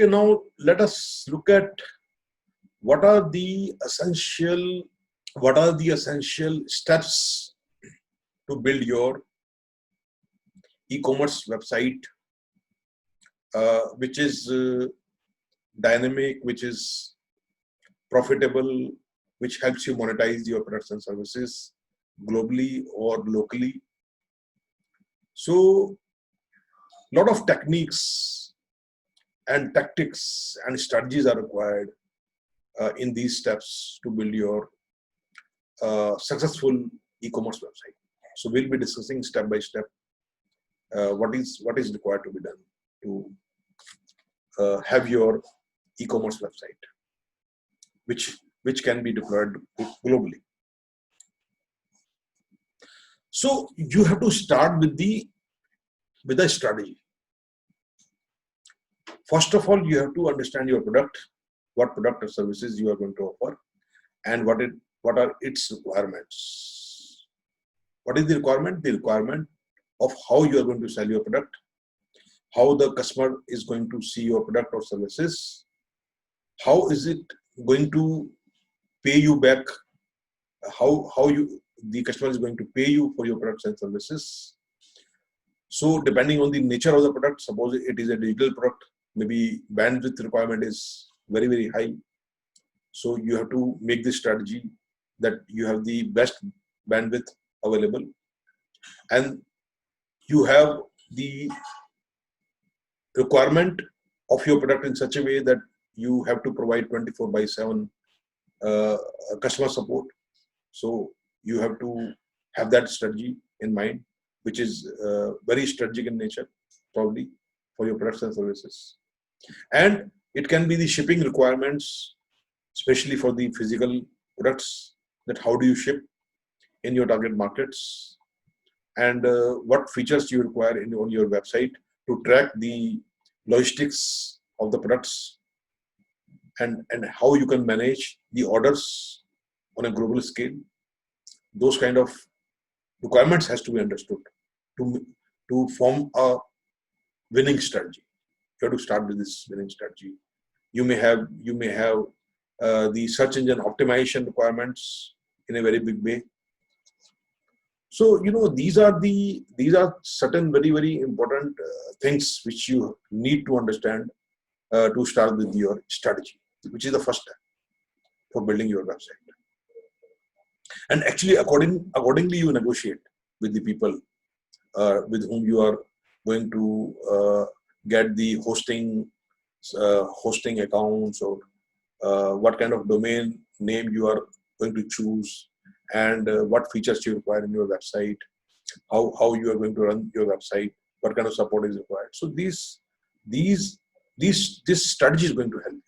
Okay, now let us look at what are the essential steps to build your e-commerce website, which is dynamic, which is profitable, which helps you monetize your products and services globally or locally. So, lot of techniques and tactics and strategies are required in these steps to build your successful e-commerce website. So we'll be discussing step by step what is required to be done to have your e-commerce website, which can be deployed globally. So you have to start with a strategy. First of all, you have to understand your product, what product or services you are going to offer, and what are its requirements. What is the requirement? The requirement of how you are going to sell your product, how the customer is going to see your product or services, how is it going to pay you back, how the customer is going to pay you for your products and services. So depending on the nature of the product, suppose it is a digital product, maybe bandwidth requirement is very, very high. So you have to make this strategy that you have the best bandwidth available, and you have the requirement of your product in such a way that you have to provide 24/7 customer support. So you have to have that strategy in mind, which is very strategic in nature, probably, for your products and services. And it can be the shipping requirements, especially for the physical products, that how do you ship in your target markets, and what features you require on your website to track the logistics of the products, and how you can manage the orders on a global scale. Those kind of requirements has to be understood to form a winning strategy. You have to start with this winning strategy. You may have the search engine optimization requirements in a very big way. So these are certain very, very important things which you need to understand to start with your strategy, which is the first step for building your website. And actually, accordingly, you negotiate with the people with whom you are going to get the hosting accounts, or what kind of domain name you are going to choose, and what features you require in your website, how you are going to run your website, what kind of support is required. So this strategy is going to help you.